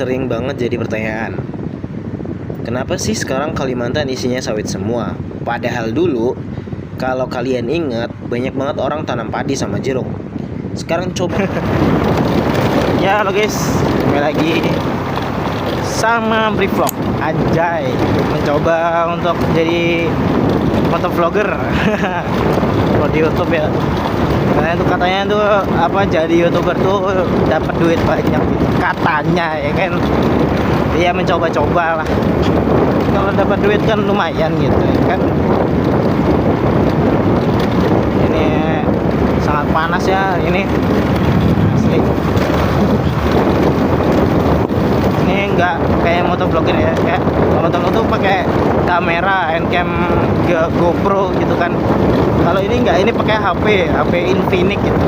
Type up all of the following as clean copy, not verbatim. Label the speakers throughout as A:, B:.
A: sering banget jadi pertanyaan. Kenapa sih sekarang Kalimantan isinya sawit semua? Padahal dulu, kalau kalian ingat, banyak banget orang tanam padi sama jeruk. Sekarang coba. Ya lo guys, kembali lagi sama Brivlog. Anjay, mencoba untuk jadi motovlogger. Kalau di YouTube ya. Katanya tuh apa, jadi YouTuber tuh dapat duit banyak gitu. Katanya ya kan. Dia mencoba-coba lah. Kalau dapat duit kan lumayan gitu ya kan. Ini sangat panas ya ini. Asli. Ini enggak kayak motovlogger ya, kayak motovlog tuh pakai kamera handcam GoPro gitu kan. Kalau ini enggak, ini pakai HP Infinix gitu.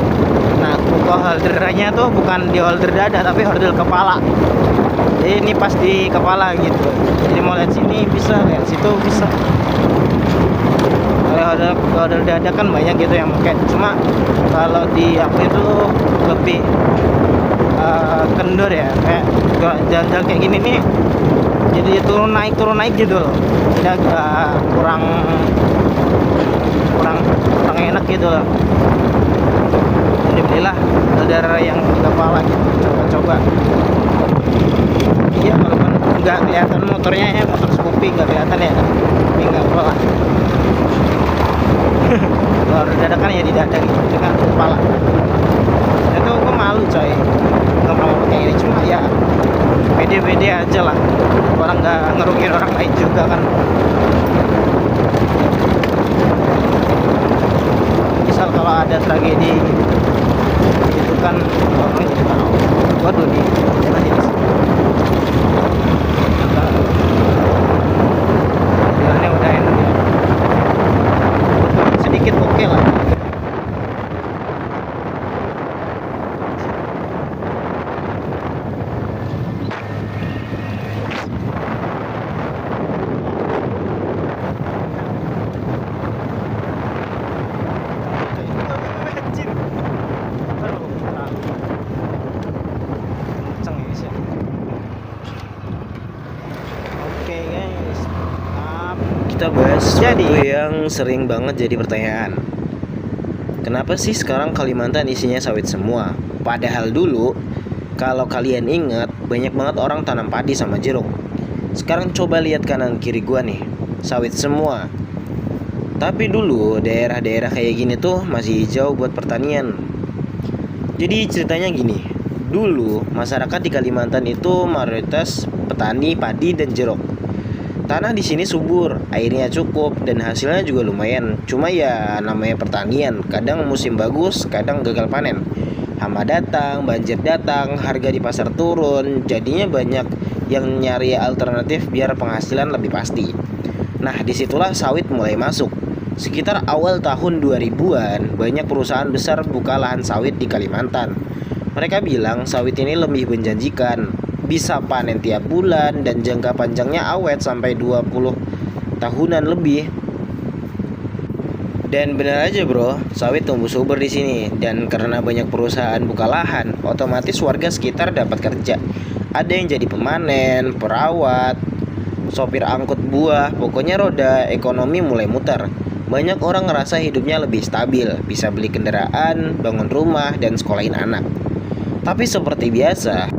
A: Nah, holdernya tuh bukan di holder dada tapi holder kepala. Jadi ini pas di kepala gitu. Jadi mau lihat sini bisa, lihat situ bisa. Kalau holder dada kan banyak gitu yang pakai. Cuma kalau di HP itu lebih kendur ya, kayak jalan-jalan kayak gini nih, jadi turun naik gitu loh. Jadi agak kurang enak gitu loh. Jadi belilah holder yang di kepala gitu, coba. Iya, walaupun nggak kelihatan motornya ya, motor Scoopy nggak kelihatan ya, tapi nggak apa lah. Kalau dada kan ya di dada gitu, dengan kepala. Itu gue malu coy, nggak mau kayak ini, cuma ya pede-pede aja lah. Orang nggak ngerugiin orang lain juga kan. Misal kalau ada tragedi itu kan orang jadi tahu. Waduh nih, gimana ini? Jalannya udah enak ya. Sedikit oke lah. Kita bahas sesuatu yang sering banget jadi pertanyaan. Kenapa sih sekarang Kalimantan isinya sawit semua? Padahal dulu, kalau kalian ingat, banyak banget orang tanam padi sama jeruk. Sekarang coba lihat kanan kiri gua nih, sawit semua. Tapi dulu daerah-daerah kayak gini tuh masih hijau buat pertanian. Jadi ceritanya gini, dulu masyarakat di Kalimantan itu mayoritas petani padi dan jeruk. Tanah di sini subur, airnya cukup, dan hasilnya juga lumayan. Cuma ya namanya pertanian, kadang musim bagus, kadang gagal panen. Hama datang, banjir datang, harga di pasar turun, jadinya banyak yang nyari alternatif biar penghasilan lebih pasti. Nah, disitulah sawit mulai masuk. Sekitar awal tahun 2000-an, banyak perusahaan besar buka lahan sawit di Kalimantan. Mereka bilang sawit ini lebih menjanjikan, bisa panen tiap bulan, dan jangka panjangnya awet sampai 20 tahunan lebih. Dan benar aja bro, sawit tumbuh subur di sini. Dan karena banyak perusahaan buka lahan, otomatis warga sekitar dapat kerja. Ada yang jadi pemanen, perawat, sopir angkut buah, pokoknya roda ekonomi mulai muter. Banyak orang ngerasa hidupnya lebih stabil, bisa beli kendaraan, bangun rumah, dan sekolahin anak. Tapi seperti biasa,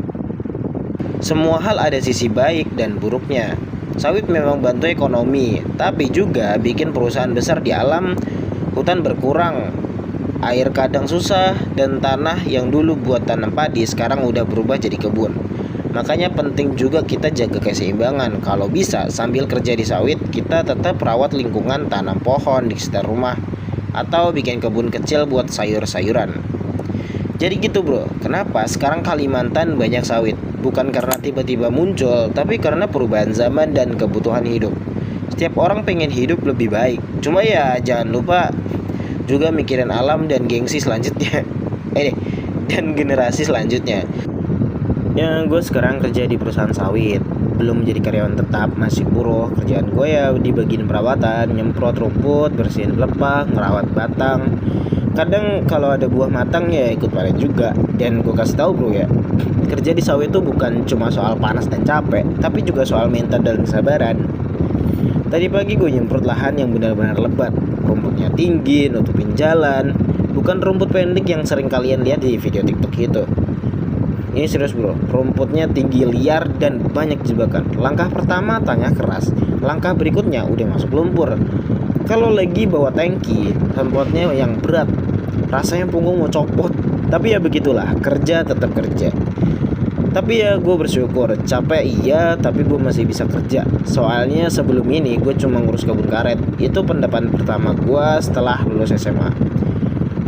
A: semua hal ada sisi baik dan buruknya. Sawit memang bantu ekonomi, tapi juga bikin perusahaan besar di alam. Hutan berkurang, air kadang susah, dan tanah yang dulu buat tanam padi sekarang udah berubah jadi kebun. Makanya penting juga kita jaga keseimbangan. Kalau bisa sambil kerja di sawit, kita tetap rawat lingkungan, tanam pohon di sekitar rumah, atau bikin kebun kecil buat sayur-sayuran. Jadi gitu bro, kenapa sekarang Kalimantan banyak sawit? Bukan karena tiba-tiba muncul, tapi karena perubahan zaman dan kebutuhan hidup. Setiap orang pengen hidup lebih baik. Cuma ya jangan lupa juga mikirin alam dan gengsi selanjutnya. Dan generasi selanjutnya. Ya gue sekarang kerja di perusahaan sawit, belum menjadi karyawan tetap, masih buruh. Kerjaan gue ya di bagian perawatan, nyemprot rumput, bersihin pelepah, ngerawat batang. Kadang kalau ada buah matang ya ikut panen juga. Dan gue kasih tahu bro ya, Kerja di sawit itu bukan cuma soal panas dan capek, tapi juga soal mental dan kesabaran. Tadi pagi gue nyemprot lahan yang benar-benar lebat. Rumputnya tinggi, nutupin jalan. Bukan rumput pendek yang sering kalian lihat di video TikTok gitu. Ini serius bro, rumputnya tinggi, liar, dan banyak jebakan. Langkah pertama tanah keras, langkah berikutnya udah masuk lumpur. Kalau lagi bawa tangki, semprotnya yang berat, rasanya punggung mau copot. Tapi ya begitulah, kerja tetap kerja. Tapi ya gue bersyukur, capek iya tapi gue masih bisa kerja. Soalnya sebelum ini gue cuma ngurus kebun karet. Itu pendapat pertama gue setelah lulus SMA.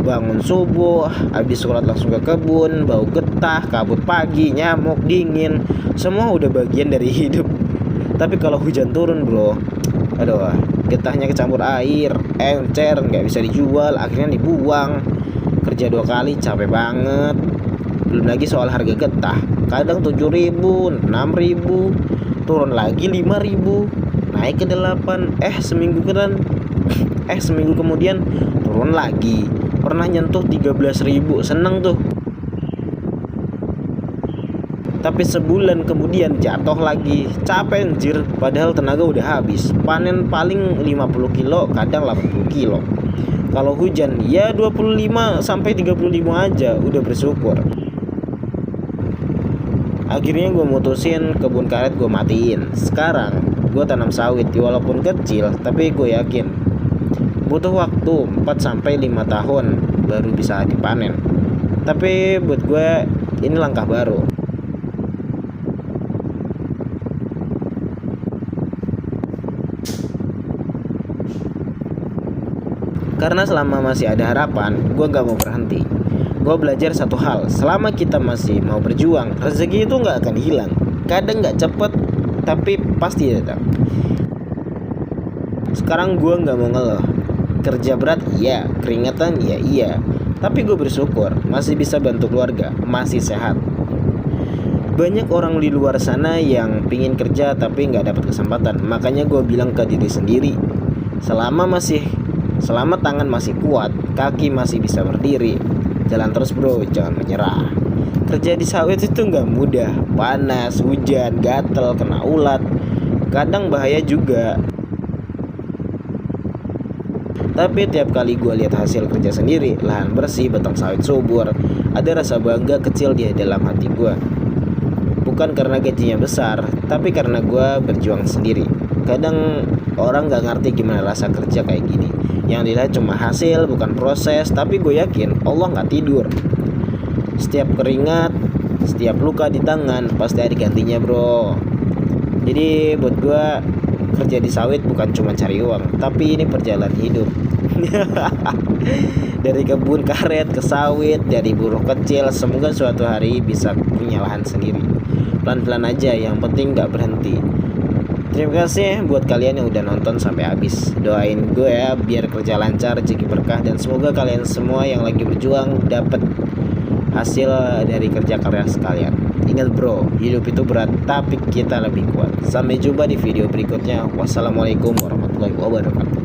A: Bangun subuh, habis sholat langsung ke kebun, bau getah, kabut pagi, nyamuk, dingin, semua udah bagian dari hidup. Tapi kalau hujan turun bro, aduh, getahnya kecampur air, encer, nggak bisa dijual, akhirnya dibuang. Kerja 2 kali capek banget. Belum lagi soal harga getah, kadang 7.000, 6.000, turun lagi 5.000, naik ke 8, seminggu kemudian turun lagi. Pernah nyentuh 13.000, seneng tuh. Tapi sebulan kemudian jatuh lagi, capek anjir, padahal tenaga udah habis. Panen paling 50 kilo, kadang 80 kilo. Kalau hujan ya 25 sampai 35 aja udah bersyukur. Akhirnya gue mutusin kebun karet gue matiin. Sekarang gue tanam sawit, walaupun kecil tapi gue yakin butuh waktu 4-5 tahun baru bisa dipanen. Tapi buat gue ini langkah baru. Karena selama masih ada harapan, gue gak mau berhenti. Gue belajar satu hal, selama kita masih mau berjuang, rezeki itu gak akan hilang. Kadang gak cepet, tapi pasti datang. Sekarang gue gak mau ngeluh. Kerja berat iya, keringetan ya iya. Tapi gue bersyukur masih bisa bantu keluarga, masih sehat. Banyak orang di luar sana yang pingin kerja tapi gak dapat kesempatan. Makanya gue bilang ke diri sendiri, selama tangan masih kuat, kaki masih bisa berdiri, jalan terus bro, jangan menyerah. Kerja di sawit itu gak mudah, panas, hujan, gatel, kena ulat, kadang bahaya juga. Tapi tiap kali gue lihat hasil kerja sendiri, lahan bersih, batang sawit subur, ada rasa bangga kecil di dalam hati gue. Bukan karena gajinya besar, tapi karena gue berjuang sendiri. Kadang orang gak ngerti gimana rasa kerja kayak gini. Yang dilihat cuma hasil, bukan proses. Tapi gue yakin Allah gak tidur. Setiap keringat, setiap luka di tangan pasti ada gantinya bro. Jadi buat gue, kerja di sawit bukan cuma cari uang, tapi ini perjalanan hidup. Dari kebun karet ke sawit, dari buruh kecil, semoga suatu hari bisa punya lahan sendiri. Pelan-pelan aja, yang penting gak berhenti. Terima kasih buat kalian yang udah nonton sampai habis. Doain gue ya biar kerja lancar, rezeki berkah, dan semoga kalian semua yang lagi berjuang dapat hasil dari kerja keras kalian. Ingat bro, hidup itu berat tapi kita lebih kuat. Sampai jumpa di video berikutnya. Wassalamualaikum warahmatullahi wabarakatuh.